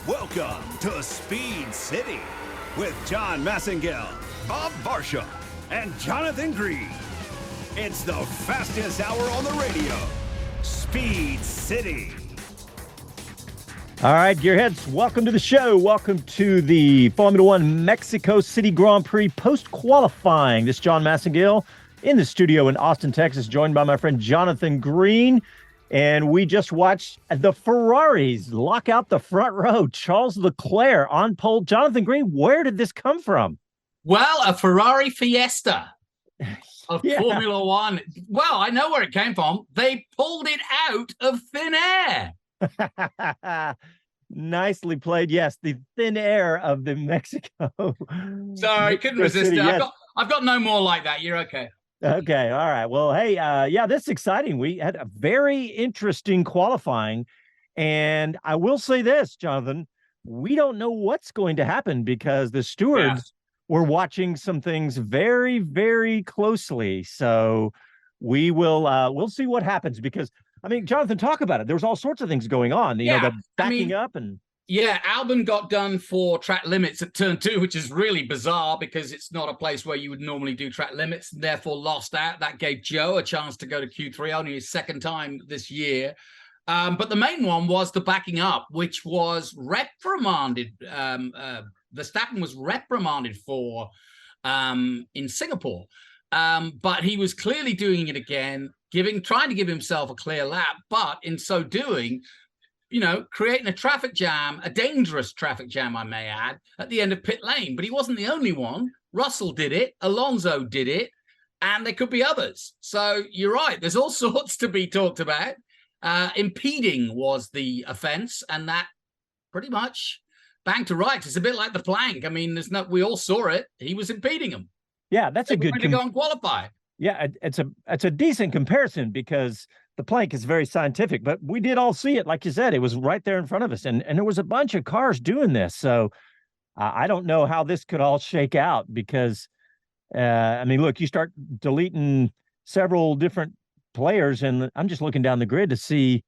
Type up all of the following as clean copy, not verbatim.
Welcome to Speed City with John Massengale, Bob Varsha, and Jonathan Green. It's the fastest hour on the radio. Speed City. All right, gearheads, welcome to the show. Welcome to the Formula One Mexico City Grand Prix post-qualifying. This is John Massengale in the studio in Austin, Texas, joined by my friend Jonathan Green. And we just watched the Ferraris lock out the front row. Charles Leclerc on pole. Jonathan Green, where did this come from? Well, a Ferrari Fiesta of Yeah. Formula One. Well, I know where it came from. They pulled it out of thin air. Nicely played. Yes, the thin air of the Mexico. Sorry, couldn't resist City, it. yes. I've got no more like that. You're okay. Okay, all right. Well, hey, yeah, this is exciting. We had a very interesting qualifying, and I will say this, Jonathan, we don't know what's going to happen because the stewards were watching some things very, very closely. So we will, we'll see what happens because, I mean, Jonathan, talk about it. There was all sorts of things going on, you know, the backing up and. Yeah, Albon got done for track limits at turn 2, which is really bizarre because it's not a place where you would normally do track limits, and therefore lost out. That gave Joe a chance to go to Q3, only his second time this year. But the main one was the backing up, which was reprimanded. Verstappen was reprimanded for in Singapore. But he was clearly doing it again, trying to give himself a clear lap, but in so doing, you know, creating a traffic jam, a dangerous traffic jam, I may add, at the end of pit lane. But he wasn't the only one. Russell did it. Alonso did it. And there could be others. So you're right. There's all sorts to be talked about. Impeding was the offense. And that pretty much bang to rights. It's a bit like the plank. I mean, we all saw it. He was impeding them. Yeah, that's a good. To go and qualify. Yeah, it's a decent comparison because the plank is very scientific, but we did all see it. Like you said, it was right there in front of us. And there was a bunch of cars doing this. So I don't know how this could all shake out because, I mean, look, you start deleting several different players and I'm just looking down the grid to see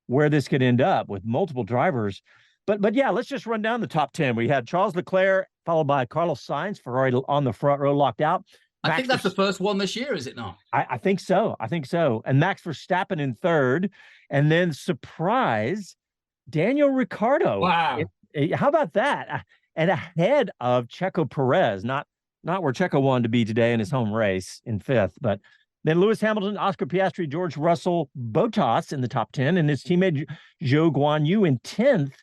where this could end up with multiple drivers. But yeah, let's just run down the top 10. We had Charles Leclerc, followed by Carlos Sainz, Ferrari on the front row locked out. I think that's the first one this year, is it not? I think so. I think so. And Max Verstappen in third. And then surprise, Daniel Ricciardo. Wow. How about that? And ahead of Checo Perez, not where Checo wanted to be today in his home race in fifth, but then Lewis Hamilton, Oscar Piastri, George Russell, Bottas in the top 10, and his teammate Zhou Guanyu in 10th.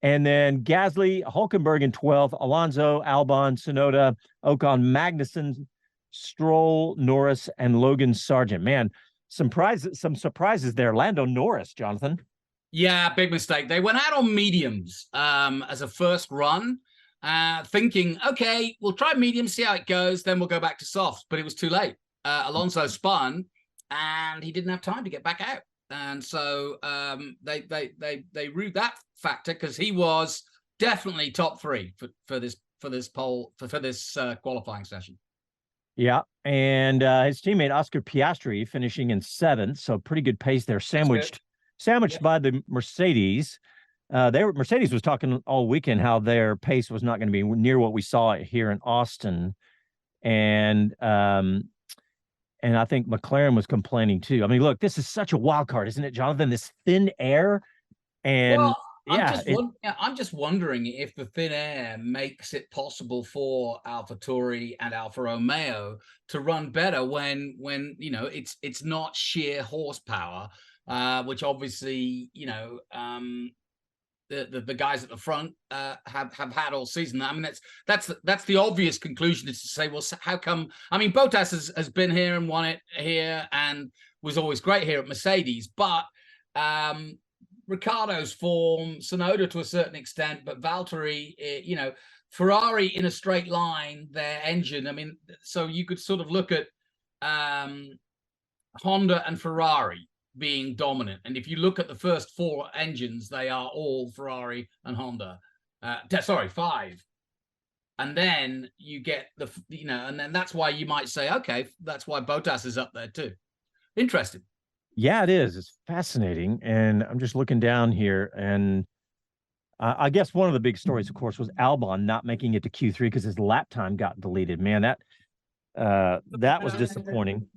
And then Gasly, Hulkenberg in 12th, Alonso, Albon, Tsunoda, Ocon, Magnussen, Stroll, Norris, and Logan Sargent. Man, some surprises there. Lando Norris, Jonathan. Yeah, big mistake. They went out on mediums as a first run, thinking, okay, we'll try medium, see how it goes, then we'll go back to softs. But it was too late. Alonso spun, and he didn't have time to get back out. And so they ruled that factor because he was definitely top 3 for this qualifying session. Yeah, and his teammate Oscar Piastri finishing in 7th, so pretty good pace there. Sandwiched by the Mercedes. Mercedes was talking all weekend how their pace was not going to be near what we saw here in Austin, and I think McLaren was complaining too. I mean, look, this is such a wild card, isn't it, Jonathan? This thin air, and well, I'm just wondering if the thin air makes it possible for AlphaTauri and Alfa Romeo to run better when you know it's not sheer horsepower, which obviously you know the guys at the front have had all season. I mean that's the obvious conclusion is to say, well, how come? I mean, Bottas has been here and won it here and was always great here at Mercedes, but Ricciardo's form, Tsunoda to a certain extent, but Valtteri, you know, Ferrari in a straight line, their engine. I mean, so you could sort of look at Honda and Ferrari being dominant. And if you look at the first 4 engines, they are all Ferrari and Honda. 5. And then you get and then that's why you might say, okay, that's why Bottas is up there too. Interesting. Yeah, it is. It's fascinating. And I'm just looking down here and I guess one of the big stories, of course, was Albon not making it to Q3 because his lap time got deleted. Man, that was disappointing.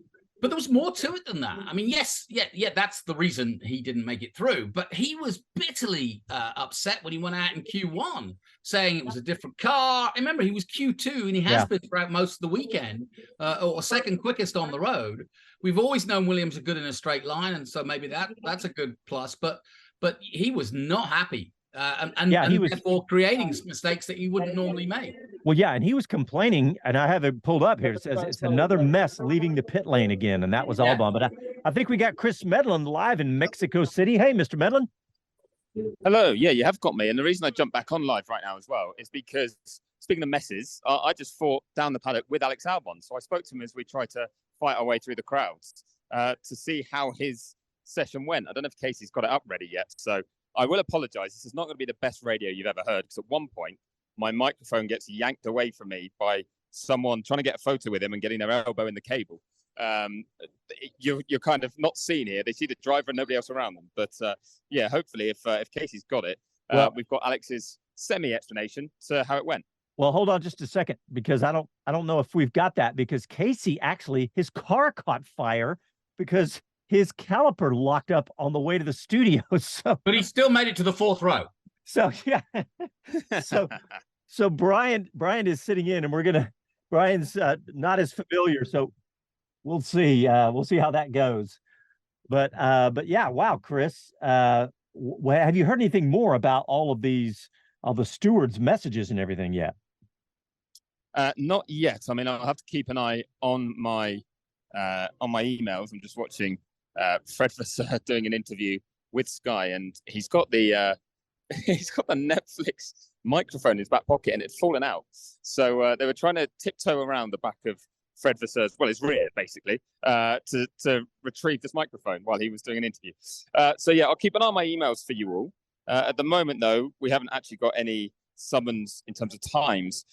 But there was more to it than that. I mean, yes, that's the reason he didn't make it through. But he was bitterly upset when he went out in Q1, saying it was a different car. Remember, he was Q2, and he has been throughout most of the weekend, or second quickest on the road. We've always known Williams are good in a straight line, and so maybe that's a good plus. But he was not happy. And he was therefore creating mistakes that he wouldn't normally make. Well, yeah, and he was complaining, and I have it pulled up here. It says it's another mess leaving the pit lane again, and that was Albon. But I think we got Chris Medland live in Mexico City. Hey, Mr. Medland. Hello. Yeah, you have got me. And the reason I jumped back on live right now as well is because, speaking of messes, I just fought down the paddock with Alex Albon. So I spoke to him as we tried to fight our way through the crowds to see how his session went. I don't know if Casey's got it up ready yet, so I will apologize. This is not going to be the best radio you've ever heard, because at one point, my microphone gets yanked away from me by someone trying to get a photo with him and getting their elbow in the cable. You're kind of not seen here. They see the driver and nobody else around them. But yeah, hopefully, if Casey's got it, we've got Alex's semi-explanation to how it went. Well, hold on just a second, because I don't know if we've got that, because Casey actually, his car caught fire because his caliper locked up on the way to the studio. But he still made it to the fourth row. So yeah. So Brian is sitting in, and Brian's not as familiar, so we'll see how that goes. But yeah, wow, Chris, have you heard anything more about all the stewards' messages and everything yet? Not yet. I mean, I'll have to keep an eye on my emails. I'm just watching Fred Vasseur doing an interview with Sky, and he's got the Netflix microphone in his back pocket, and it's fallen out. So they were trying to tiptoe around the back of Fred Vasseur's, his rear, basically, to retrieve this microphone while he was doing an interview. So yeah, I'll keep an eye on my emails for you all. At the moment, though, we haven't actually got any summons in terms of times.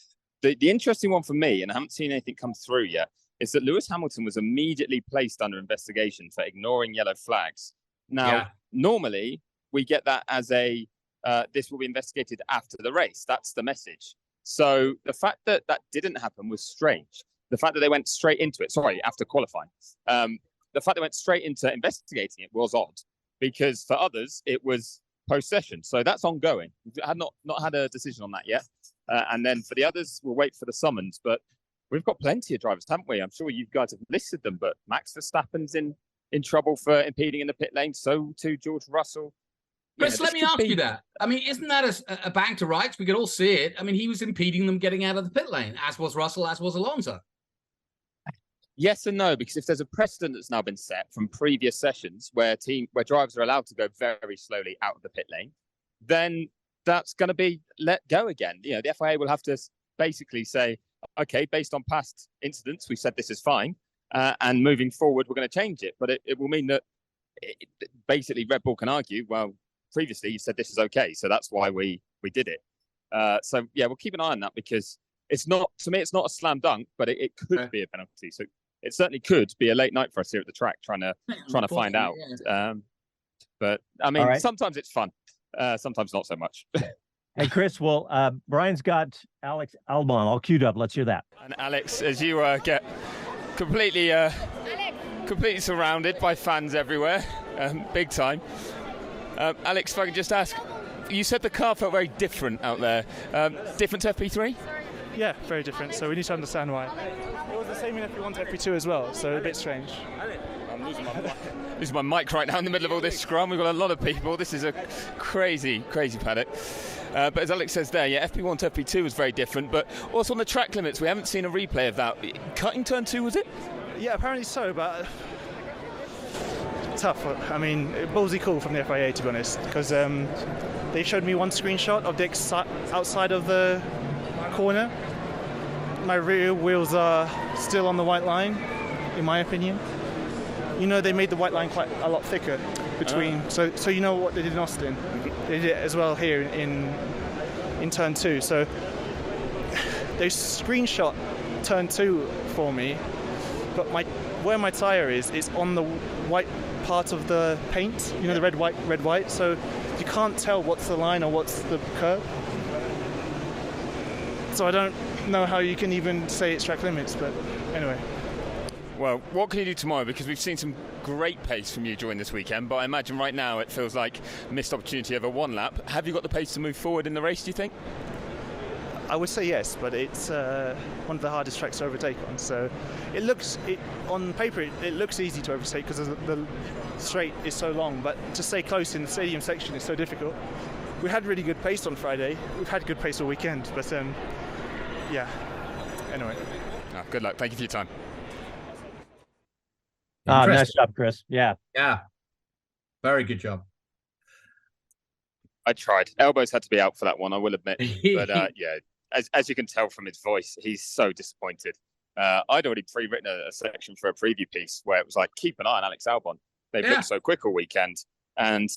The interesting one for me, and I haven't seen anything come through yet, is that Lewis Hamilton was immediately placed under investigation for ignoring yellow flags. Now, normally we get that as this will be investigated after the race. That's the message. So the fact that that didn't happen was strange. The fact that they went straight into it, after qualifying, the fact they went straight into investigating it was odd, because for others it was post-session. So that's ongoing. We've not had a decision on that yet. And then for the others, we'll wait for the summons. But we've got plenty of drivers, haven't we? I'm sure you guys have listed them, but Max Verstappen's in trouble for impeding in the pit lane. So too George Russell. Chris, let me ask you that. I mean, isn't that a bang to rights? We could all see it. I mean, he was impeding them getting out of the pit lane, as was Russell, as was Alonso. Yes and no, because if there's a precedent that's now been set from previous sessions where drivers are allowed to go very slowly out of the pit lane, then that's going to be let go again. The FIA will have to basically say, okay, based on past incidents, we said this is fine, and moving forward, we're going to change it. But it will mean that basically Red Bull can argue, well, previously you said this is okay, so that's why we did it. So yeah, we'll keep an eye on that, because it's not, to me, it's not a slam dunk, but it could be a penalty. So it certainly could be a late night for us here at the track trying to find out. Yeah. But I mean, sometimes it's fun, sometimes not so much. Hey, Chris, well, Brian's got Alex Albon all queued up. Let's hear that. And Alex, as you get completely surrounded by fans everywhere, big time. Alex, if I could just ask, you said the car felt very different out there. Different to FP3? Yeah, very different. So we need to understand why. It was the same in FP1 to FP2 as well, so a bit strange. I'm losing my mic right now in the middle of all this scrum. We've got a lot of people. This is a crazy paddock. But as Alex says there, yeah, FP1 to FP2 was very different. But also on the track limits, we haven't seen a replay of that. Cutting turn 2, was it? Yeah, apparently so, but tough. I mean, ballsy call from the FIA, to be honest, because they showed me one screenshot of the outside of the corner. My rear wheels are still on the white line, in my opinion. They made the white line quite a lot thicker between. So you know what they did in Austin? They did it as well here in turn 2. So they screenshot turn 2 for me, but where my tire is on the white part of the paint. The red white. So you can't tell what's the line or what's the curb. So I don't know how you can even say it's track limits, but anyway. Well, what can you do tomorrow? Because we've seen some great pace from you during this weekend, but I imagine right now it feels like missed opportunity over one lap. Have you got the pace to move forward in the race, do you think? I would say yes, but it's one of the hardest tracks to overtake on. So on paper, it looks easy to overtake because the straight is so long, but to stay close in the stadium section is so difficult. We had really good pace on Friday. We've had good pace all weekend, but yeah. Anyway. Oh, good luck. Thank you for your time. Nice job, Chris. Yeah. Very good job. I tried. Elbows had to be out for that one, I will admit. But yeah, as you can tell from his voice, he's so disappointed. I'd already pre-written a section for a preview piece where it was like, keep an eye on Alex Albon. They've looked so quick all weekend. And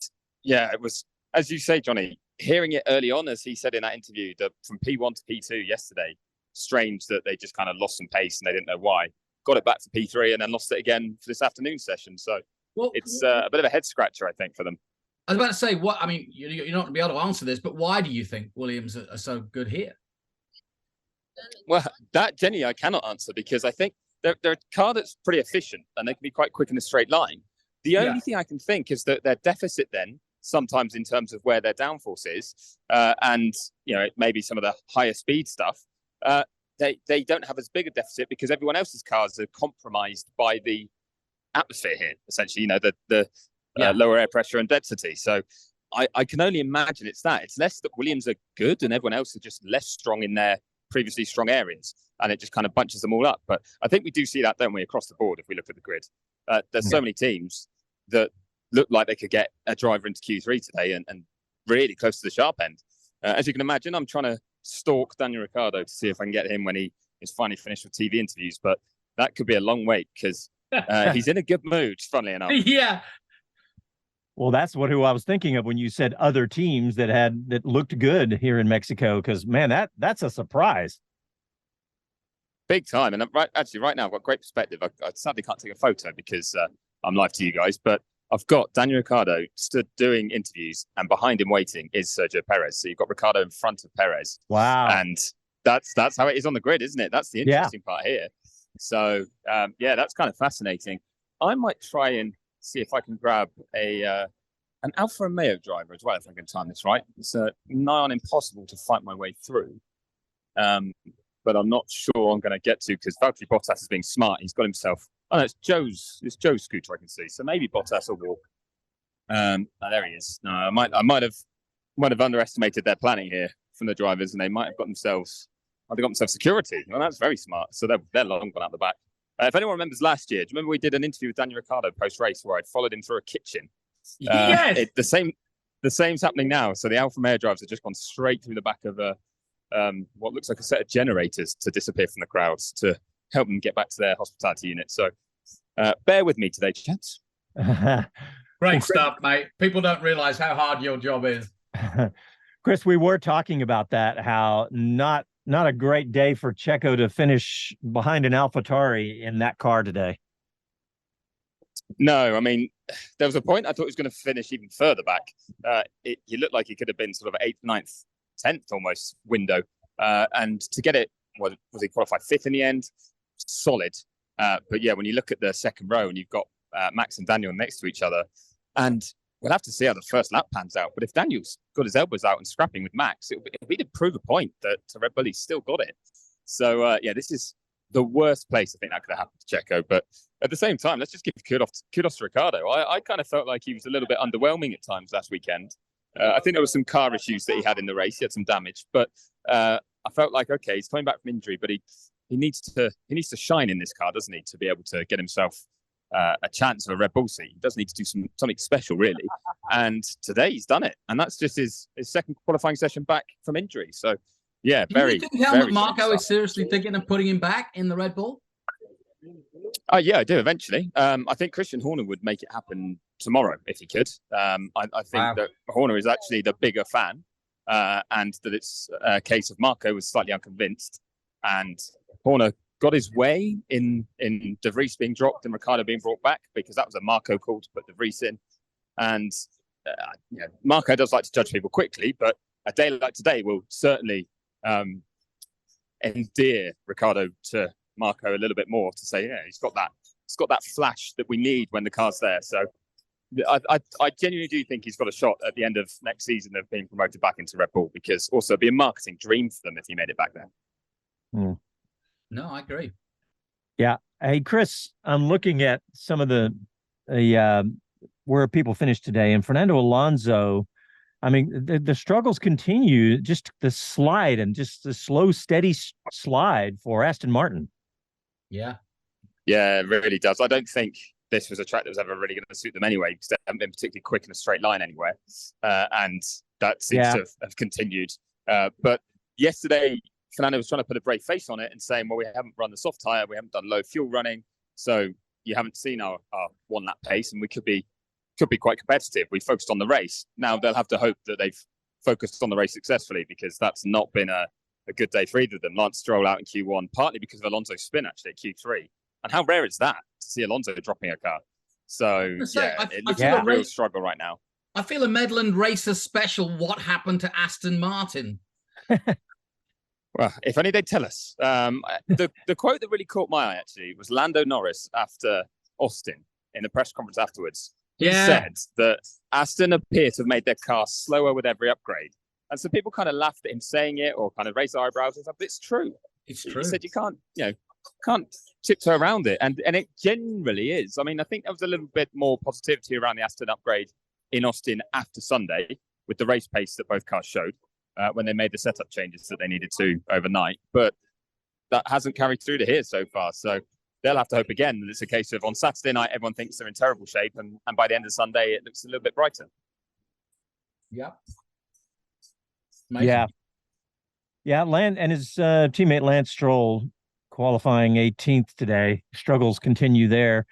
yeah, it was, as you say, Johnny, hearing it early on, as he said in that interview, that from P1 to P2 yesterday, strange that they just kind of lost some pace and they didn't know why. Got it back for P3 and then lost it again for this afternoon session. So it's a bit of a head scratcher, I think, for them. I was about to say, you're not going to be able to answer this, but why do you think Williams are so good here? Well, that, Jenny, I cannot answer because I think they're a car that's pretty efficient and they can be quite quick in a straight line. The only thing I can think is that their deficit then, sometimes in terms of where their downforce is, and maybe some of the higher speed stuff, they don't have as big a deficit because everyone else's cars are compromised by the atmosphere here, essentially, the lower air pressure and density. So I can only imagine it's that. It's less that Williams are good and everyone else are just less strong in their previously strong areas, and it just kind of bunches them all up. But I think we do see that, don't we, across the board if we look at the grid. There's so many teams that look like they could get a driver into Q3 today and really close to the sharp end. As you can imagine, I'm trying to stalk Daniel Ricciardo to see if I can get him when he is finally finished with TV interviews, but that could be a long wait because he's in a good mood, funnily enough. Yeah. Well, that's who I was thinking of when you said other teams that looked good here in Mexico, because, man, that's a surprise. Big time. And right now I've got great perspective. I sadly can't take a photo because I'm live to you guys, but I've got Daniel Ricciardo stood doing interviews, and behind him waiting is Sergio Perez. So you've got Ricciardo in front of Perez. Wow. And that's how it is on the grid, isn't it? That's the interesting part here. So, that's kind of fascinating. I might try and see if I can grab an Alfa Romeo driver as well, if I can time this right. It's nigh on impossible to fight my way through. But I'm not sure I'm going to get to because Valtteri Bottas is being smart. He's got himself. Oh, no, it's Joe's scooter I can see. So maybe Bottas will walk. There he is. No, I might have underestimated their planning here from the drivers, and they might have got themselves security. Well, that's very smart. So they're long gone out the back. If anyone remembers last year, do you remember we did an interview with Daniel Ricciardo post-race where I'd followed him through a kitchen? Yes. The same's happening now. So the Alfa Romeo drivers have just gone straight through the back of what looks like a set of generators to disappear from the crowds to help them get back to their hospitality unit. So bear with me today, gents. Great stuff, mate. People don't realize how hard your job is. Chris, we were talking about that, how not a great day for Checo to finish behind an AlphaTauri in that car today. No, I mean, there was a point I thought he was going to finish even further back. He looked like he could have been sort of 8th, 9th, 10th almost window. And to get it, was he qualified 5th in the end? Solid. But yeah, when you look at the second row and you've got Max and Daniel next to each other, and we'll have to see how the first lap pans out. But if Daniel's got his elbows out and scrapping with Max, it'll be to prove a point that to Red Bull he's still got it. So this is the worst place I think that could have happened to Checo. But at the same time, let's just give kudos to Ricciardo. I kind of felt like he was a little bit underwhelming at times last weekend. I think there were some car issues that he had in the race. He had some damage, but I felt like, okay, he's coming back from injury, but he needs to shine in this car, doesn't he, to be able to get himself a chance of a Red Bull seat. He does need to do something special, really. And today he's done it. And that's just his second qualifying session back from injury. So, yeah, very, do you think Helmut Marko is seriously thinking of putting him back in the Red Bull? Yeah, I do eventually. I think Christian Horner would make it happen tomorrow if he could. I think that Horner is actually the bigger fan and that it's a case of Marko was slightly unconvinced. And Horner got his way in De Vries being dropped and Ricciardo being brought back because that was a Marko call to put De Vries in. And Marco does like to judge people quickly, but a day like today will certainly endear Ricciardo to Marco a little bit more, to say, yeah, he's got that flash that we need when the car's there. So I genuinely do think he's got a shot at the end of next season of being promoted back into Red Bull, because also it'd be a marketing dream for them if he made it back there. No, I agree. Yeah. Hey, Chris, I'm looking at some of the where people finished today, and Fernando Alonso, I mean, the struggles continue, just the slide and just the slow, steady slide for Aston Martin. Yeah. Yeah, it really does. I don't think this was a track that was ever really going to suit them anyway, because they haven't been particularly quick in a straight line anywhere. And that seems to have continued. But yesterday, Fernando was trying to put a brave face on it and saying, well, we haven't run the soft tyre, we haven't done low fuel running, so you haven't seen our one lap pace, and we could be quite competitive. We focused on the race. Now they'll have to hope that they've focused on the race successfully, because that's not been a good day for either of them. Lance Stroll out in Q1, partly because of Alonso's spin actually at Q3. And how rare is that to see Alonso dropping a car? So it looks like a real struggle right now. I feel a Medland Racer special. What happened to Aston Martin? Well, if only they'd tell us. The quote that really caught my eye, actually, was Lando Norris after Austin in the press conference afterwards. He said that Aston appear to have made their car slower with every upgrade. And so people kind of laughed at him saying it, or kind of raised their eyebrows and said, but it's true. It's true. He said you can't tiptoe around it. And it generally is. I mean, I think there was a little bit more positivity around the Aston upgrade in Austin after Sunday, with the race pace that both cars showed. When they made the setup changes that they needed to overnight. But that hasn't carried through to here so far. So they'll have to hope again that it's a case of on Saturday night, everyone thinks they're in terrible shape. And by the end of Sunday, it looks a little bit brighter. Yeah. Amazing. Yeah. And his teammate Lance Stroll qualifying 18th today. Struggles continue there.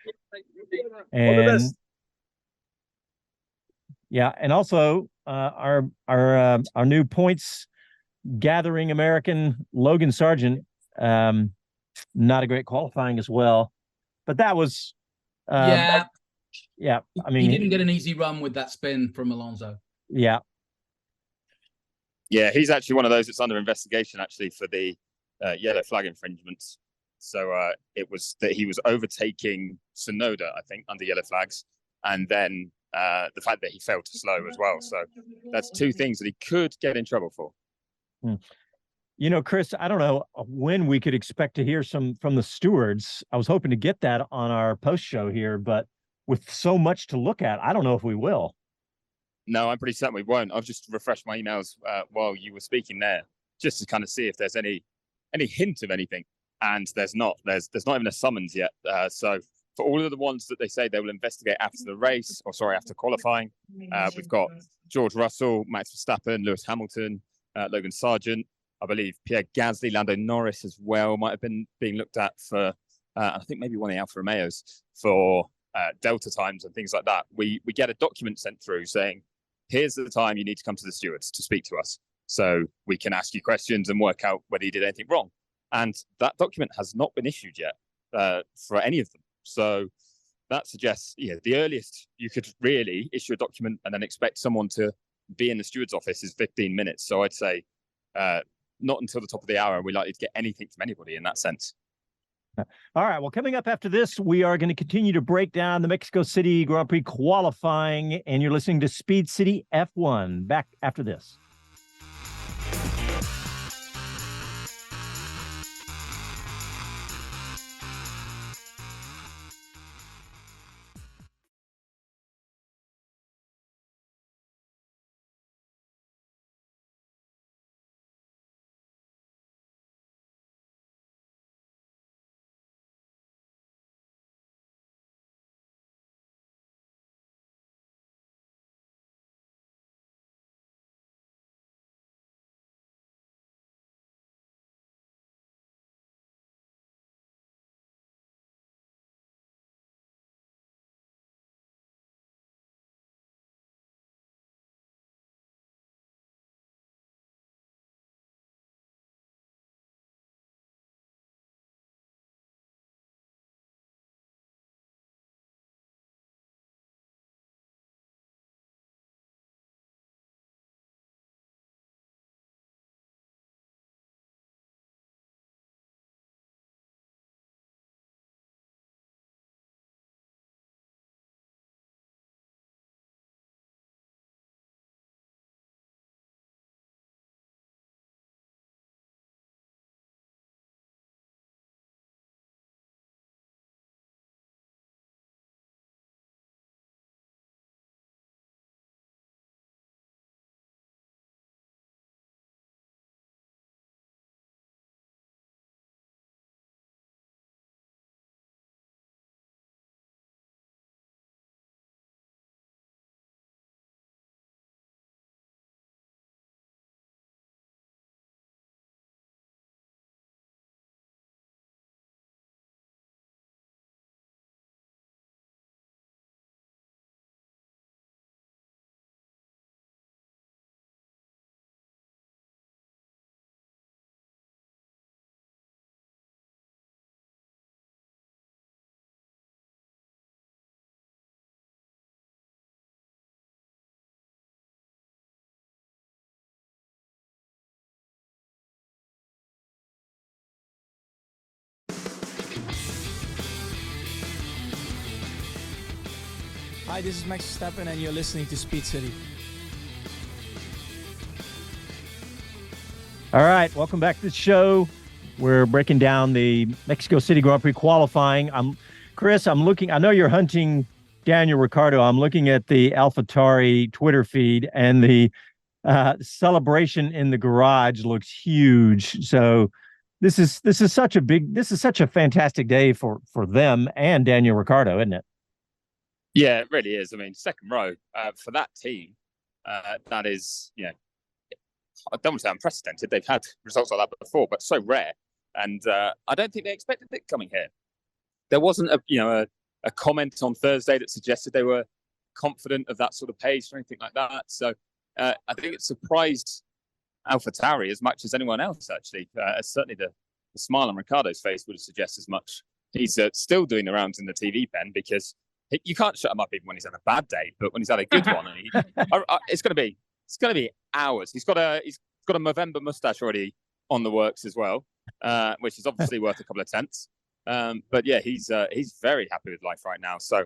And yeah. And also our new points gathering American Logan Sargent, not a great qualifying as well, but that was I mean, he didn't get an easy run with that spin from Alonso. Yeah, he's actually one of those that's under investigation actually for the yellow flag infringements. So it was that he was overtaking Tsunoda, I think, under yellow flags, and then the fact that he failed to slow as well. So that's two things that he could get in trouble for. You know, Chris, I don't know when we could expect to hear some from the stewards. I was hoping to get that on our post show here, but with so much to look at, I don't know if we will. No, I'm pretty certain we won't. I've just refreshed my emails while you were speaking there, just to kind of see if there's any hint of anything. And there's not. There's not even a summons yet. So for all of the ones that they say they will investigate after the race, after qualifying, we've got George Russell, Max Verstappen, Lewis Hamilton, Logan Sargent. I believe Pierre Gasly, Lando Norris as well might have been being looked at for, I think maybe one of the Alfa Romeos for Delta times and things like that. We get a document sent through saying, here's the time you need to come to the stewards to speak to us, so we can ask you questions and work out whether you did anything wrong. And that document has not been issued yet for any of them. So that suggests, the earliest you could really issue a document and then expect someone to be in the steward's office is 15 minutes. So I'd say not until the top of the hour are we likely to get anything from anybody in that sense. All right. Well, coming up after this, we are going to continue to break down the Mexico City Grand Prix qualifying, and you're listening to Speed City F1. Back after this. Hi, this is Max Verstappen, and you're listening to Speed City. All right, welcome back to the show. We're breaking down the Mexico City Grand Prix qualifying. Chris, I'm looking. I know you're hunting Daniel Ricciardo. I'm looking at the AlphaTauri Twitter feed, and the celebration in the garage looks huge. So this is such a fantastic day for them and Daniel Ricciardo, isn't it? Yeah, it really is. I mean, second row for that team, that is, I don't want to say unprecedented. They've had results like that before, but so rare. And I don't think they expected it coming here. There wasn't a comment on Thursday that suggested they were confident of that sort of pace or anything like that. So I think it surprised AlphaTauri as much as anyone else, actually. Certainly the smile on Ricciardo's face would suggest as much. He's still doing the rounds in the TV pen because you can't shut him up even when he's had a bad day, but when he's had a good one, it's going to be hours. He's got a Movember mustache already on the works as well, which is obviously worth a couple of tenths. But yeah, he's very happy with life right now. So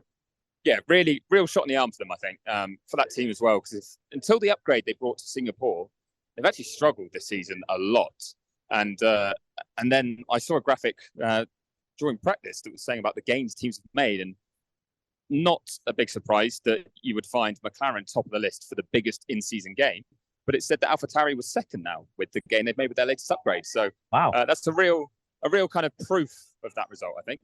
yeah, really real shot in the arm for them, I think, for that team as well. Because until the upgrade they brought to Singapore, they've actually struggled this season a lot. And then I saw a graphic during practice that was saying about the gains teams have made, and not a big surprise that you would find McLaren top of the list for the biggest in-season gain. But it said that AlphaTauri was second now with the gain they've made with their latest upgrade. So wow, that's a real kind of proof of that result, I think.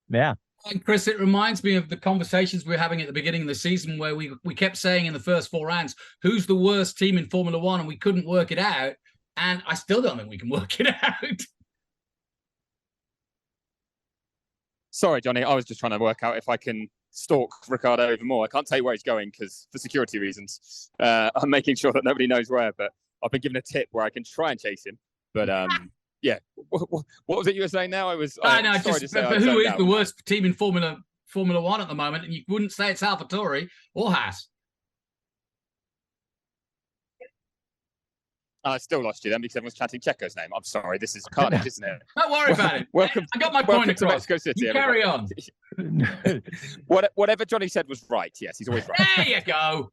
Yeah. And Chris, it reminds me of the conversations we were having at the beginning of the season where we kept saying in the first 4 rounds, who's the worst team in Formula One? And we couldn't work it out. And I still don't think we can work it out. Sorry, Johnny. I was just trying to work out if I can stalk Ricciardo even more. I can't tell you where he's going because for security reasons, I'm making sure that nobody knows where. But I've been given a tip where I can try and chase him. But yeah, what was it you were saying now? I know, who is the worst team in Formula One at the moment? And you wouldn't say it's AlphaTauri or Haas. I still lost you then because everyone's chanting Checo's name. I'm sorry, this is carnage, isn't it? Don't worry about it. Welcome, I got my point across. Mexico City, you carry on. Whatever Johnny said was right. Yes, he's always right. There you go.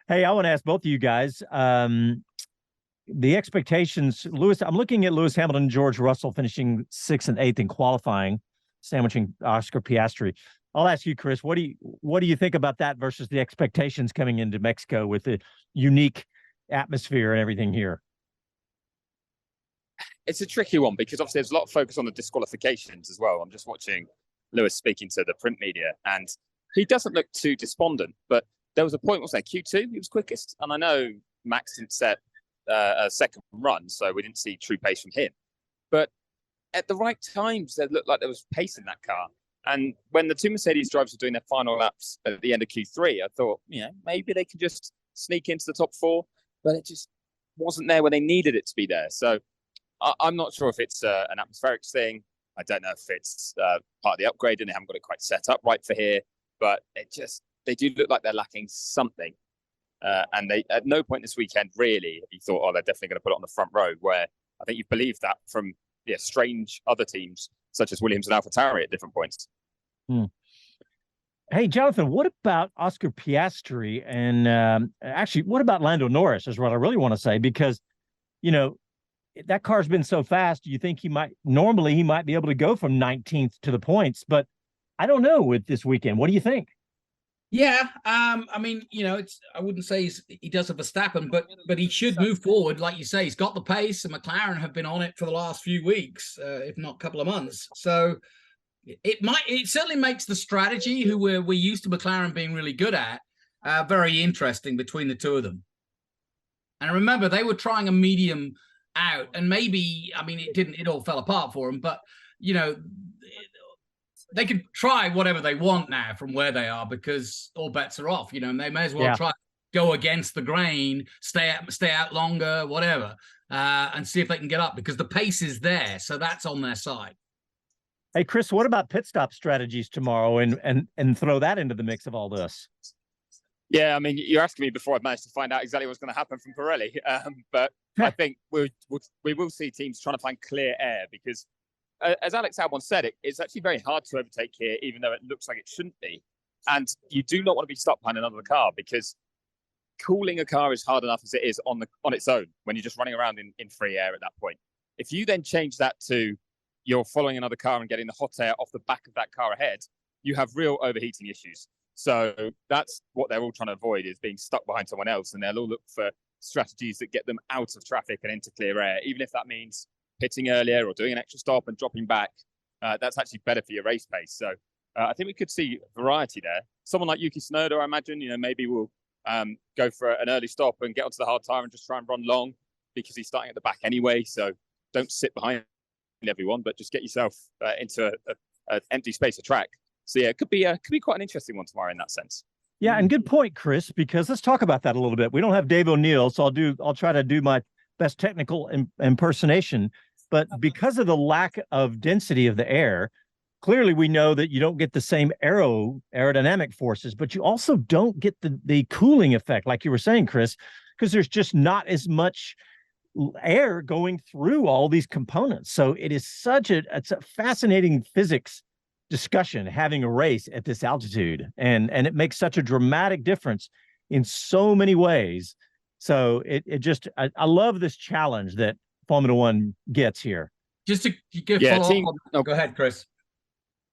Hey, I want to ask both of you guys, the expectations, Lewis, I'm looking at Lewis Hamilton and George Russell finishing 6th and 8th in qualifying, sandwiching Oscar Piastri. I'll ask you, Chris, what do you think about that versus the expectations coming into Mexico with the unique atmosphere and everything here? It's a tricky one because obviously there's a lot of focus on the disqualifications as well. I'm just watching Lewis speaking to the print media, and he doesn't look too despondent, but there was a point, wasn't there? Q2, he was quickest. And I know Max didn't set a second run, so we didn't see true pace from him. But at the right times, there looked like there was pace in that car. And when the two Mercedes drivers were doing their final laps at the end of Q3, I thought, maybe they could just sneak into the top 4, but it just wasn't there when they needed it to be there. So I'm not sure if it's an atmospheric thing. I don't know if it's part of the upgrade and they haven't got it quite set up right for here, but they do look like they're lacking something. And they, at no point this weekend, really, you thought, they're definitely going to put it on the front row, where I think you believe that from strange other teams, such as Williams and AlphaTauri at different points. Hey, Jonathan, what about Oscar Piastri? And actually, what about Lando Norris is what I really want to say, because, that car's been so fast. You think he might be able to go from 19th to the points, but I don't know with this weekend. What do you think? Yeah, I mean, I wouldn't say he does a Verstappen, but he should move forward. Like you say, he's got the pace, and McLaren have been on it for the last few weeks, if not a couple of months. So it certainly makes the strategy, who we're used to McLaren being really good at, very interesting between the two of them. And remember, they were trying a medium out, and maybe, it all fell apart for them, but they could try whatever they want now from where they are, because all bets are off, and they may as well try go against the grain, stay out longer, whatever, and see if they can get up, because the pace is there. So that's on their side. Hey, Chris, what about pit stop strategies tomorrow and throw that into the mix of all this? Yeah, you're asking me before I've managed to find out exactly what's going to happen from Pirelli. But I think we will see teams trying to find clear air, because as Alex Albon said, it's actually very hard to overtake here, even though it looks like it shouldn't be. And you do not want to be stuck behind another car, because cooling a car is hard enough as it is on its own when you're just running around in free air at that point. If you then change that to you're following another car and getting the hot air off the back of that car ahead, you have real overheating issues. So that's what they're all trying to avoid, is being stuck behind someone else. And they'll all look for strategies that get them out of traffic and into clear air, even if that means pitting earlier or doing an extra stop and dropping back. That's actually better for your race pace. So I think we could see variety there. Someone like Yuki Tsunoda, I imagine, maybe will go for an early stop and get onto the hard tire and just try and run long, because he's starting at the back anyway. So don't sit behind everyone, but just get yourself into an empty space of track. So yeah, it could be quite an interesting one tomorrow in that sense. Yeah, and good point, Chris, because let's talk about that a little bit. We don't have Dave O'Neill, so I'll try to do my best technical impersonation. But because of the lack of density of the air, clearly we know that you don't get the same aerodynamic forces, but you also don't get the cooling effect, like you were saying, Chris, because there's just not as much air going through all these components. So it's a fascinating physics discussion having a race at this altitude, and it makes such a dramatic difference in so many ways. So I love this challenge that Formula One gets here. Just to give go ahead, Chris.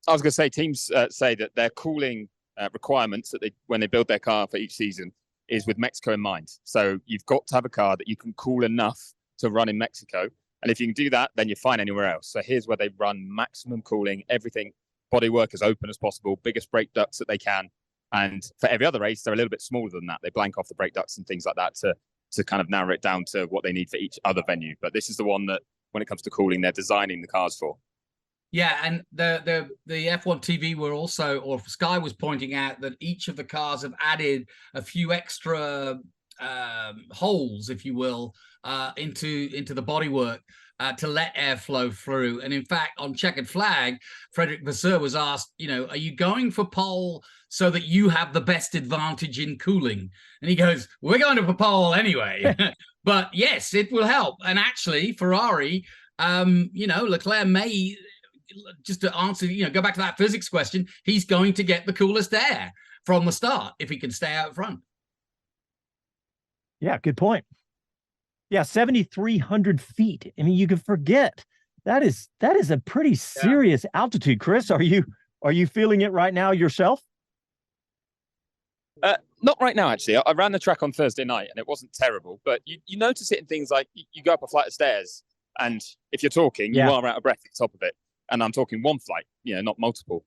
I was going to say, teams say that their cooling requirements when they build their car for each season is with Mexico in mind. So you've got to have a car that you can cool enough to run in Mexico. And if you can do that, then you're fine anywhere else. So here's where they run maximum cooling, everything, bodywork as open as possible, biggest brake ducts that they can. And for every other race, they're a little bit smaller than that. They blank off the brake ducts and things like that to kind of narrow it down to what they need for each other venue. But this is the one that, when it comes to cooling, they're designing the cars for. Yeah, and the F1 TV or Sky was pointing out that each of the cars have added a few extra holes, if you will, into the bodywork to let air flow through. And in fact, on Checkered Flag, Frederick Vasseur was asked, are you going for pole so that you have the best advantage in cooling? And he goes, we're going for pole anyway. But yes, it will help. And actually, Ferrari, Leclerc may, just to answer, go back to that physics question, he's going to get the coolest air from the start if he can stay out front. Yeah, good point. Yeah, 7,300 feet. I mean, you can forget that is a pretty serious altitude. Chris, are you feeling it right now yourself? Not right now, actually. I ran the track on Thursday night and it wasn't terrible, but you notice it in things like you go up a flight of stairs, and if you're talking, you are out of breath at the top of it. And I'm talking one flight, not multiple.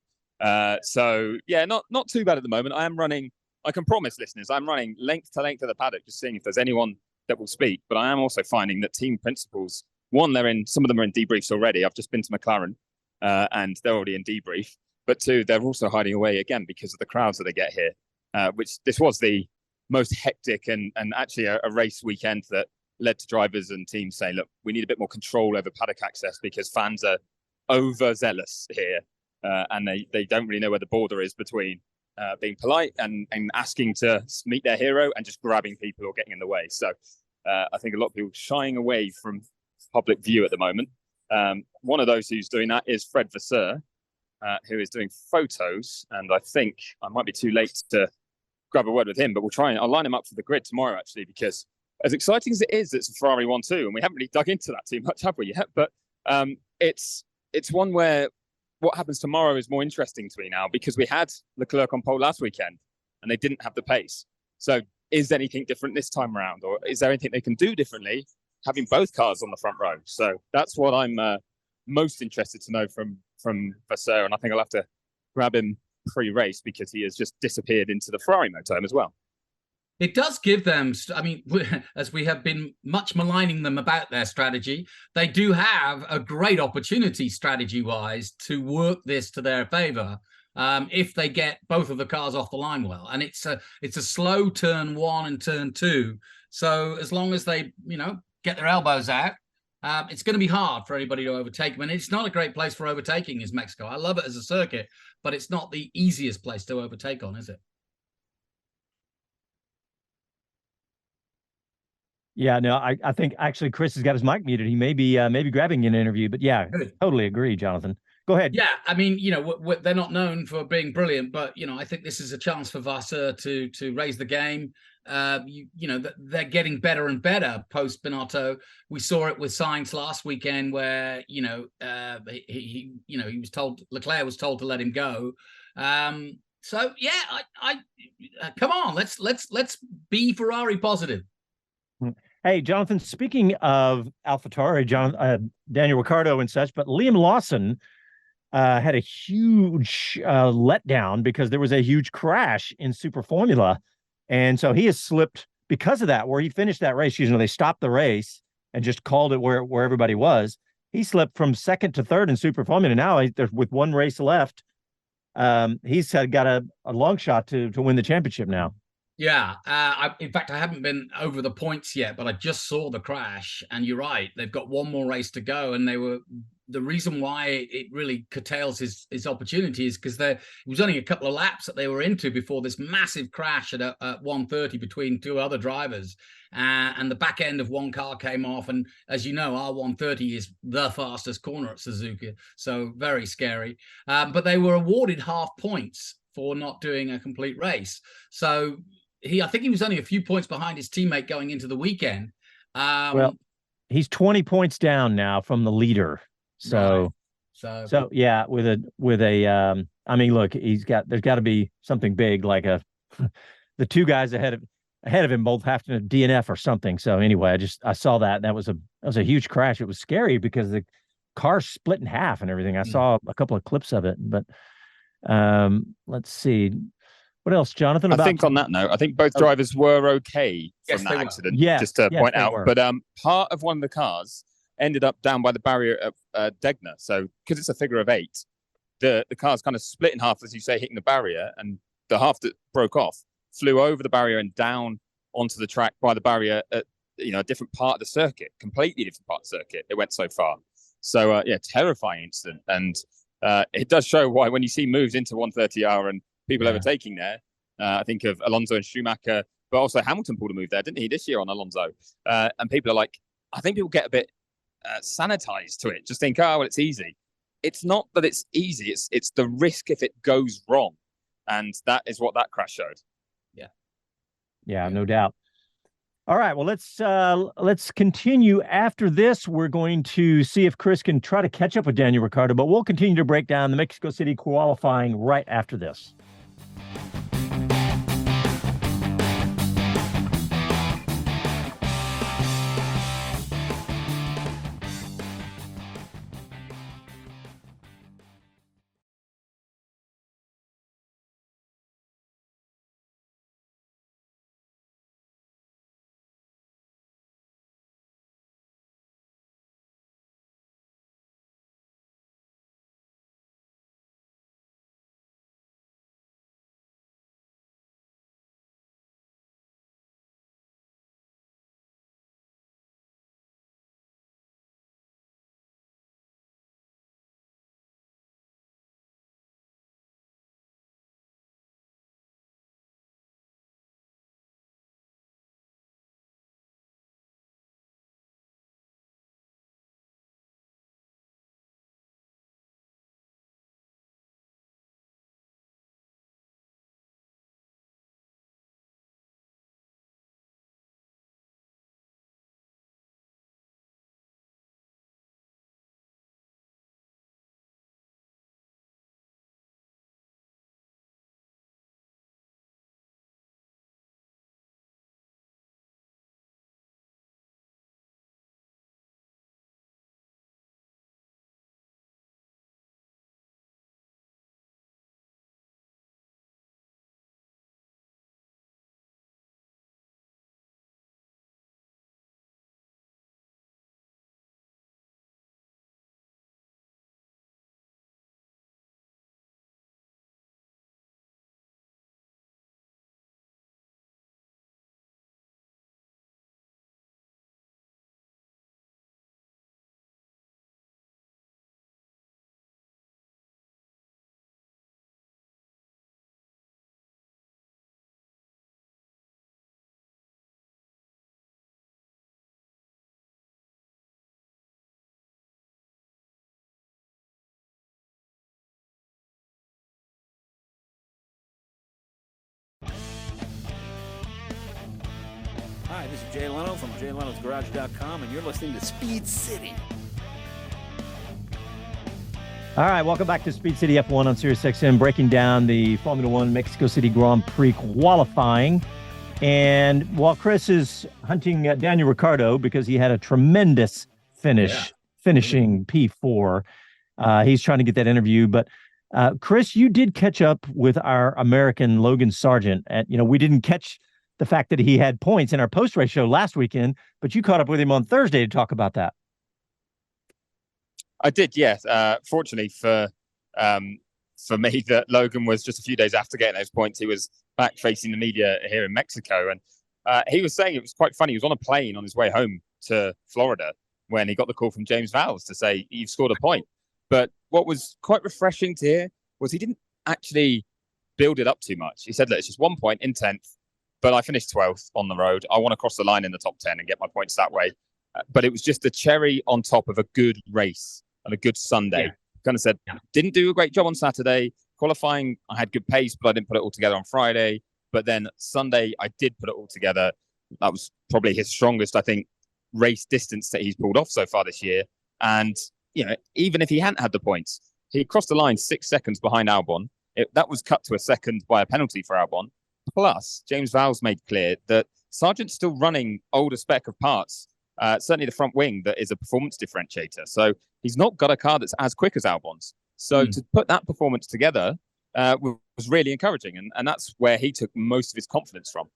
So yeah, not too bad at the moment. I am running, I can promise listeners, I'm running length to length of the paddock, just seeing if there's anyone that will speak. But I am also finding that team principals, one, some of them are in debriefs already. I've just been to McLaren and they're already in debrief. But two, they're also hiding away again because of the crowds that they get here, which this was the most hectic and actually a race weekend that led to drivers and teams saying, look, we need a bit more control over paddock access because fans are overzealous here, and they don't really know where the border is between being polite and asking to meet their hero and just grabbing people or getting in the way. So I think a lot of people shying away from public view at the moment. One of those who's doing that is Fred Vasseur, who is doing photos, and I think I might be too late to grab a word with him, but I'll line him up for the grid tomorrow, actually, because as exciting as it is, it's a Ferrari 1-2, and we haven't really dug into that too much, have we yet? But it's one where what happens tomorrow is more interesting to me now, because we had Leclerc on pole last weekend and they didn't have the pace. So is anything different this time around, or is there anything they can do differently having both cars on the front row? So that's what I'm most interested to know from Vasseur, and I think I'll have to grab him pre-race because he has just disappeared into the Ferrari motorhome as well. It does give them, I mean, as we have been much maligning them about their strategy, they do have a great opportunity strategy-wise to work this to their favor if they get both of the cars off the line well. And it's a slow turn one and turn two. So as long as they, get their elbows out, it's going to be hard for anybody to overtake them. And it's not a great place for overtaking, is Mexico. I love it as a circuit, but it's not the easiest place to overtake on, is it? Yeah, no, I think actually Chris has got his mic muted. He may be grabbing an interview, but yeah, totally agree, Jonathan. Go ahead. Yeah, I mean, they're not known for being brilliant, but I think this is a chance for Vasseur to raise the game. They're getting better and better post Binotto. We saw it with Sainz last weekend, where he was told, Leclerc was told to let him go. So yeah, I come on, let's be Ferrari positive. Hey, Jonathan, speaking of AlphaTauri, Daniel Ricciardo and such, but Liam Lawson had a huge letdown because there was a huge crash in Super Formula. And so he has slipped because of that, where he finished that race. They stopped the race and just called it where everybody was. He slipped from second to third in Super Formula. Now, with one race left, he's got a long shot to win the championship now. Yeah. In fact, I haven't been over the points yet, but I just saw the crash. And you're right. They've got one more race to go. And the reason why it really curtails his opportunity is because it was only a couple of laps that they were into before this massive crash at 1:30 between two other drivers. And the back end of one car came off. And as you know, our 1:30 is the fastest corner at Suzuka. So very scary. But they were awarded half points for not doing a complete race. So I think he was only a few points behind his teammate going into the weekend. Well, he's 20 points down now from the leader. So yeah, with a I mean, look, there's got to be something big, like the two guys ahead of him both have to DNF or something. So anyway, I saw that. That was a huge crash. It was scary because the car split in half and everything. I saw a couple of clips of it, but let's see. What else, Jonathan? I think on that note, I think both drivers were okay from that accident. Yes, just to point out. Were. But part of one of the cars ended up down by the barrier of Degner. So because it's a figure of 8, the car's kind of split in half, as you say, hitting the barrier, and the half that broke off flew over the barrier and down onto the track by the barrier at a different part of the circuit, completely different part of the circuit. It went so far. So terrifying incident, and it does show why when you see moves into 130R and people overtaking there, I think of Alonso and Schumacher, but also Hamilton pulled a move there, didn't he, this year on Alonso? And people are like, I think people get a bit sanitized to it. Just think, well, it's easy. It's not that it's easy. It's the risk if it goes wrong, and that is what that crash showed. Yeah, no doubt. All right, well, let's continue after this. We're going to see if Chris can try to catch up with Daniel Ricciardo, but we'll continue to break down the Mexico City qualifying right after this. Hi, this is Jay Leno from JayLenosGarage.com, and you're listening to Speed City. All right, welcome back to Speed City F1 on SiriusXM, breaking down the Formula One Mexico City Grand Prix qualifying. And while Chris is hunting Daniel Ricciardo because he had a tremendous finishing P4, he's trying to get that interview. But Chris, you did catch up with our American Logan Sargent. We didn't catch the fact that he had points in our post-race show last weekend, but you caught up with him on Thursday to talk about that. I did, yes. Fortunately for me, that Logan was just a few days after getting those points. He was back facing the media here in Mexico, and he was saying it was quite funny. He was on a plane on his way home to Florida when he got the call from James Vowles to say, "You've scored a point." But what was quite refreshing to hear was he didn't actually build it up too much. He said, "Look, it's just 1 point in 10th, but I finished 12th on the road. I want to cross the line in the top 10 and get my points that way." But it was just the cherry on top of a good race and a good Sunday. Yeah. Kind of said, didn't do a great job on Saturday. Qualifying, I had good pace, but I didn't put it all together on Friday. But then Sunday, I did put it all together. That was probably his strongest, I think, race distance that he's pulled off so far this year. And, even if he hadn't had the points, he crossed the line 6 seconds behind Albon. That was cut to a second by a penalty for Albon. Plus, James Vowles made clear that Sargent's still running older spec of parts, certainly the front wing, that is a performance differentiator. So he's not got a car that's as quick as Albon's. So to put that performance together was really encouraging. And that's where he took most of his confidence from.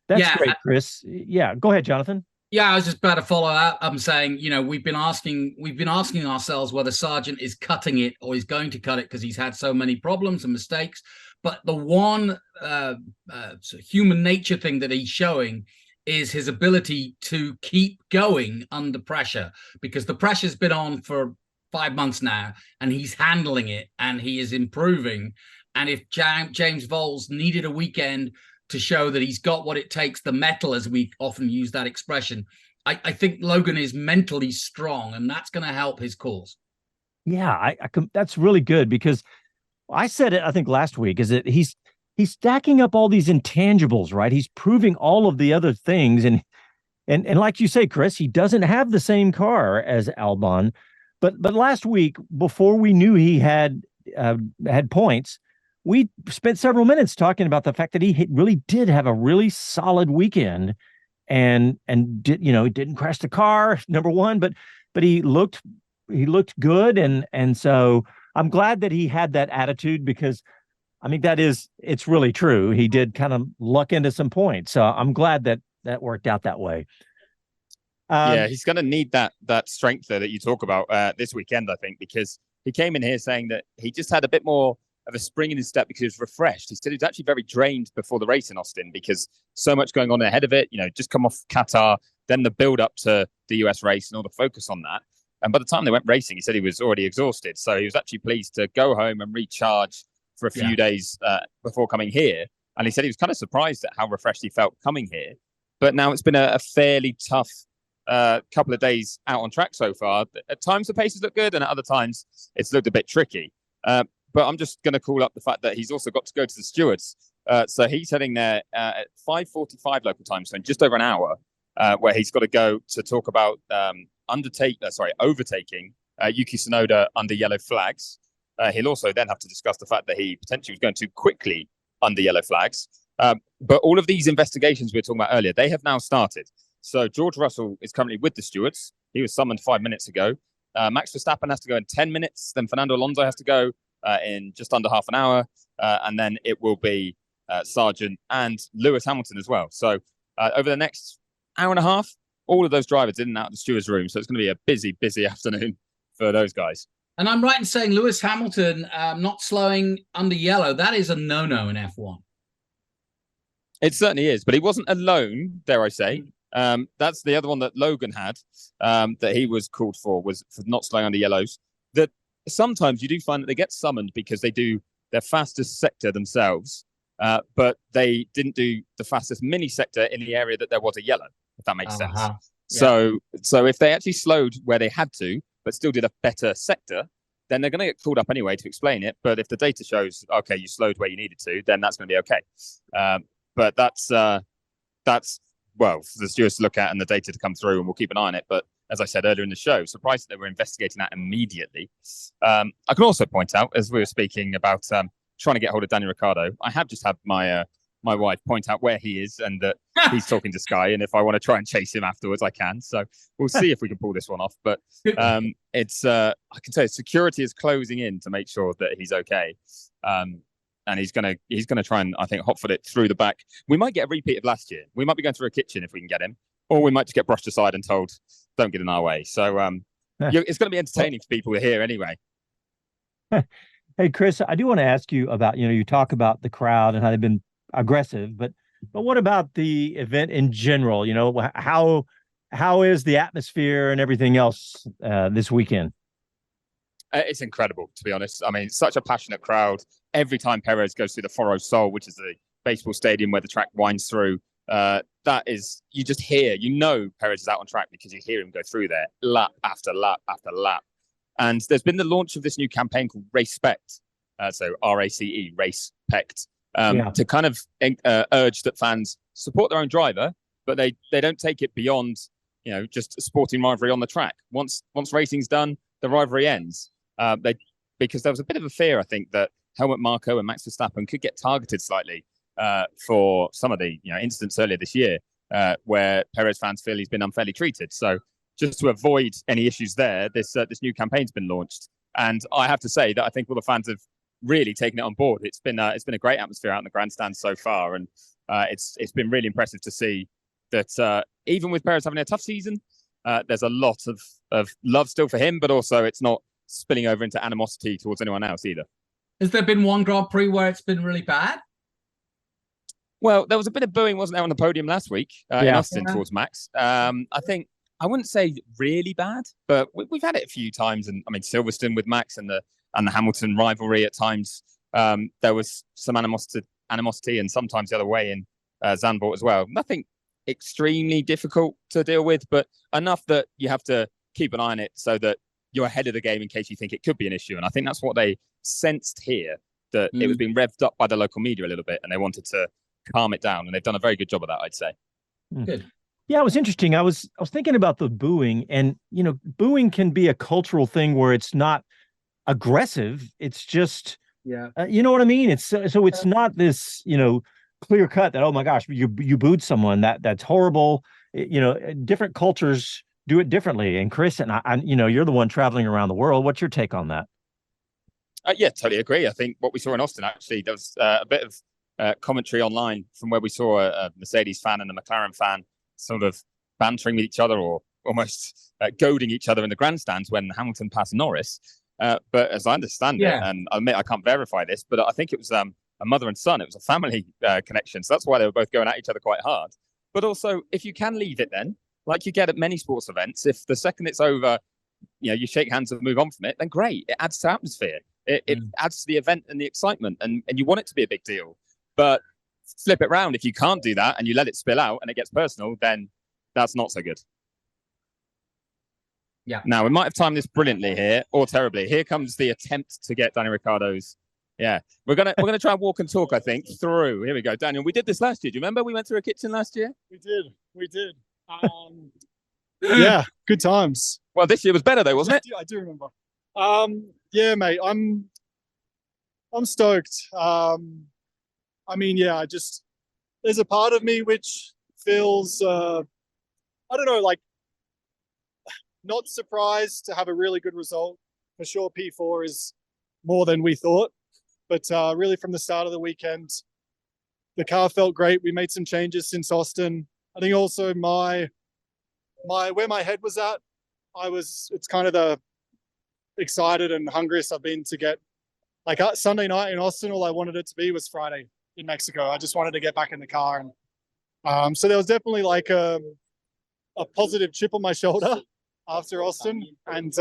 That's great, Chris. Yeah, go ahead, Jonathan. Yeah, I was just about to follow up. I'm saying, we've been asking ourselves whether Sargent is cutting it or he's going to cut it because he's had so many problems and mistakes. But the one human nature thing that he's showing is his ability to keep going under pressure, because the pressure's been on for 5 months now, and he's handling it and he is improving. And if James Vowles needed a weekend to show that he's got what it takes, the metal, as we often use that expression, I think Logan is mentally strong, and that's going to help his cause. Yeah, that's really good, because I said it, I think last week, is that he's stacking up all these intangibles, right? He's proving all of the other things. And like you say, Chris, he doesn't have the same car as Albon. But last week, before we knew he had points, we spent several minutes talking about the fact that he really did have a really solid weekend, and didn't crash the car, number one, but he looked good. And so I'm glad that he had that attitude, because I mean, it's really true. He did kind of luck into some points. So I'm glad that worked out that way. He's going to need that strength there that you talk about this weekend, I think, because he came in here saying that he just had a bit more of a spring in his step because he was refreshed. He said he was actually very drained before the race in Austin because so much going on ahead of it, just come off Qatar, then the build up to the US race and all the focus on that. And by the time they went racing, he said he was already exhausted. So he was actually pleased to go home and recharge for a few days before coming here. And he said he was kind of surprised at how refreshed he felt coming here. But now it's been a fairly tough couple of days out on track so far. At times the paces look good, and at other times it's looked a bit tricky. But I'm just going to call up the fact that he's also got to go to the stewards. So he's heading there at 5:45 local time, so in just over an hour, where he's got to go to talk about overtaking Yuki Tsunoda under yellow flags. He'll also then have to discuss the fact that he potentially was going too quickly under yellow flags. But all of these investigations we were talking about earlier, they have now started. So George Russell is currently with the stewards. He was summoned 5 minutes ago. Max Verstappen has to go in 10 minutes. Then Fernando Alonso has to go in just under half an hour. And then it will be Sargent and Lewis Hamilton as well. So over the next hour and a half, all of those drivers in and out of the stewards' room. So it's going to be a busy, busy afternoon for those guys. And I'm right in saying Lewis Hamilton not slowing under yellow, that is a no-no in F1. It certainly is, but he wasn't alone, dare I say. That's the other one that Logan had that he was called for, was for not slowing under yellows. That sometimes you do find that they get summoned because they do their fastest sector themselves, but they didn't do the fastest mini sector in the area that there was a yellow, if that makes sense. Yeah. So if they actually slowed where they had to, but still did a better sector, then they're going to get called up anyway to explain it. But if the data shows, okay, you slowed where you needed to, then that's going to be okay. But that's for the stewards to look at and the data to come through, and we'll keep an eye on it. But as I said earlier in the show, surprised that they were investigating that immediately. I can also point out, as we were speaking about trying to get hold of Daniel Ricciardo, I have just had my wife point out where he is and that he's talking to Sky, and if I want to try and chase him afterwards, I can. So we'll see if we can pull this one off. But it's I can tell you, security is closing in to make sure that he's okay. And he's gonna try and, I think, hot-foot it through the back. We might get a repeat of last year. We might be going through a kitchen if we can get him, or we might just get brushed aside and told, don't get in our way. So it's going to be entertaining for people here anyway. Hey, Chris, I do want to ask you about, you talk about the crowd and how they've been aggressive, but what about the event in general? How is the atmosphere and everything else this weekend? It's incredible, to be honest. I mean, such a passionate crowd. Every time Perez goes through the Foro Sol, which is the baseball stadium where the track winds through, that is, you just hear, Perez is out on track because you hear him go through there lap after lap after lap. And there's been the launch of this new campaign called Respect, so RACE, Respect, to kind of urge that fans support their own driver, but they don't take it beyond, just a sporting rivalry on the track. Once racing's done, the rivalry ends. Because there was a bit of a fear, I think, that Helmut Marko and Max Verstappen could get targeted slightly for some of the incidents earlier this year where Perez fans feel he's been unfairly treated. So just to avoid any issues there, this new campaign's been launched, and I have to say that I think all the fans have really taken it on board. It's been a great atmosphere out in the grandstand so far, and it's been really impressive to see that even with Perez having a tough season, there's a lot of love still for him, but also it's not spilling over into animosity towards anyone else either. Has there been one Grand Prix where it's been really bad? Well, there was a bit of booing, wasn't there, on the podium last week in Austin towards Max. I think, I wouldn't say really bad, but we've had it a few times. And I mean, Silverstone with Max and the Hamilton rivalry at times, there was some animosity, and sometimes the other way in Zandvoort as well. Nothing extremely difficult to deal with, but enough that you have to keep an eye on it so that you're ahead of the game in case you think it could be an issue. And I think that's what they sensed here, that it was being revved up by the local media a little bit, and they wanted to calm it down. And they've done a very good job of that, I'd say. Good. Yeah, it was interesting. I was thinking about the booing, and booing can be a cultural thing where it's not aggressive. It's just, you know what I mean? It's so it's not this, clear cut that, oh my gosh, you booed someone, that's horrible. Different cultures do it differently. And Chris, and I you're the one traveling around the world. What's your take on that? Yeah, totally agree. I think what we saw in Austin, actually, there was a bit of commentary online from where we saw a Mercedes fan and a McLaren fan sort of bantering with each other, or almost goading each other in the grandstands when Hamilton passed Norris. But as I understand it, and I admit I can't verify this, but I think it was a mother and son. It was a family connection. So that's why they were both going at each other quite hard. But also, if you can leave it then, like you get at many sports events, if the second it's over, you shake hands and move on from it, then great. It adds to atmosphere. It adds to the event and the excitement, and you want it to be a big deal. But flip it round. If you can't do that and you let it spill out and it gets personal, then that's not so good. Yeah. Now, we might have timed this brilliantly here, or terribly. Here comes the attempt to get Daniel Ricciardo's. Yeah, we're gonna try and walk and talk, I think, through. Here we go, Daniel. We did this last year. Do you remember we went through a kitchen last year? We did. Yeah, good times. Well, this year was better though, wasn't it? I do remember. Yeah, mate. I'm stoked. There's a part of me which feels, I don't know, like not surprised to have a really good result. For sure, P4 is more than we thought. But really from the start of the weekend, the car felt great. We made some changes since Austin. I think also where my head was at, it's kind of the excited and hungriest I've been to get, like Sunday night in Austin, all I wanted it to be was Friday in Mexico. I just wanted to get back in the car. And so there was definitely like a positive chip on my shoulder after Austin. And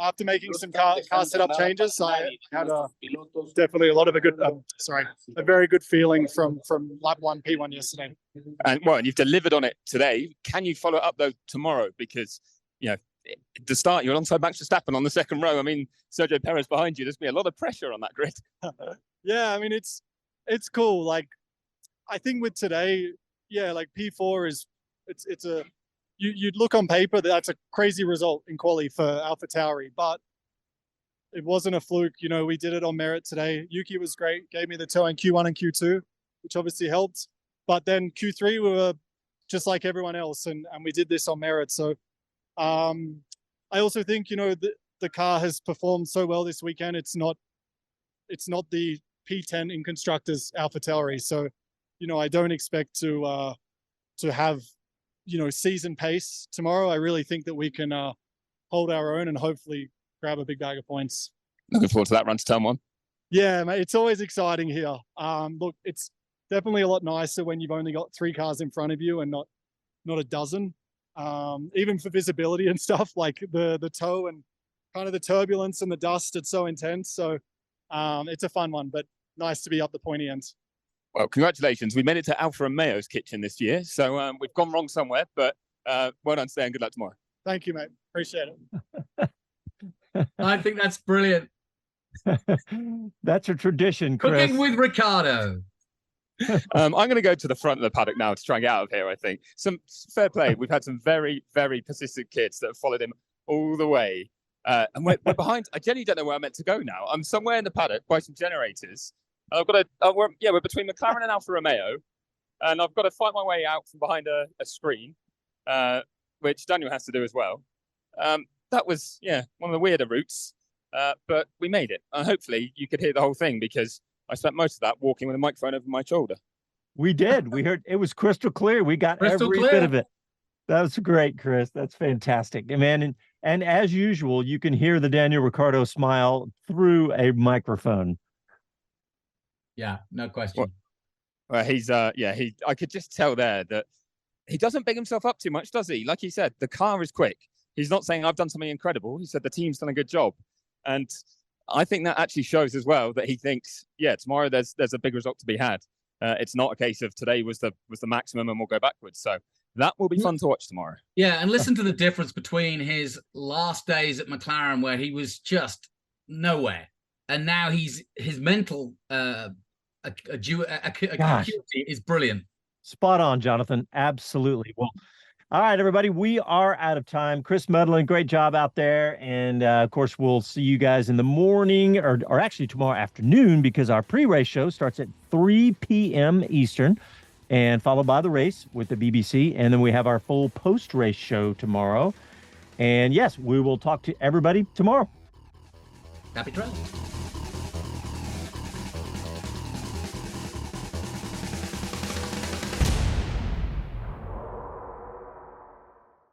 after making some car setup changes, I had definitely a very good feeling from lap 1 P1 yesterday. And you've delivered on it today. Can you follow it up though tomorrow? Because the start, you're alongside Max Verstappen on the second row. I mean, Sergio Perez behind you. There's been a lot of pressure on that grid. Yeah, I mean it's cool. Like I think with today, yeah, like P4 is it's a you'd look on paper that's a crazy result in quali for AlphaTauri, but it wasn't a fluke. You know, we did it on merit today. Yuki was great, gave me the toe in Q1 and Q2, which obviously helped. But then Q3 we were just like everyone else, and we did this on merit. So I also think, you know, the car has performed so well this weekend. It's not the P10 in constructors AlphaTauri. So, you know, I don't expect to have, you know, season pace tomorrow. I really think that we can hold our own and hopefully grab a big bag of points. Looking forward to that run to turn one. Yeah, mate, it's always exciting here. Look, it's definitely a lot nicer when you've only got 3 cars in front of you and not a dozen. Even for visibility and stuff, like the toe and kind of the turbulence and the dust, it's so intense. So it's a fun one, but nice to be up the pointy end. Well, congratulations. We made it to Alfa Romeo's kitchen this year. So we've gone wrong somewhere, but well done today and good luck tomorrow. Thank you, mate. Appreciate it. I think that's brilliant. That's a tradition, Chris. Cooking with Ricciardo. I'm going to go to the front of the paddock now to try and get out of here, I think. Some fair play. We've had some very, very persistent kids that have followed him all the way. And we're behind. I genuinely don't know where I'm meant to go now. I'm somewhere in the paddock by some generators. I've got we're between McLaren and Alfa Romeo. And I've got to fight my way out from behind a screen, which Daniel has to do as well. That was, one of the weirder routes. But we made it. And hopefully you could hear the whole thing because I spent most of that walking with a microphone over my shoulder. We did. We heard it was crystal clear. We got every bit of it. That was great, Chris. That's fantastic. Man, and as usual, you can hear the Daniel Ricciardo smile through a microphone. Yeah, no question. Well, he's I could just tell there that he doesn't big himself up too much, does he? Like he said, the car is quick. He's not saying I've done something incredible. He said the team's done a good job. And I think that actually shows as well that he thinks, tomorrow there's a big result to be had. It's not a case of today was the maximum and we'll go backwards. So that will be fun to watch tomorrow. Yeah, and listen to the difference between his last days at McLaren, where he was just nowhere, and now his mental acuity is brilliant. Spot on, Jonathan. Absolutely. Well, all right, everybody, we are out of time. Chris Medland, great job out there. And, of course, we'll see you guys in the morning or actually tomorrow afternoon because our pre-race show starts at 3 p.m. Eastern and followed by the race with the BBC. And then we have our full post-race show tomorrow. And, yes, we will talk to everybody tomorrow. Happy trails.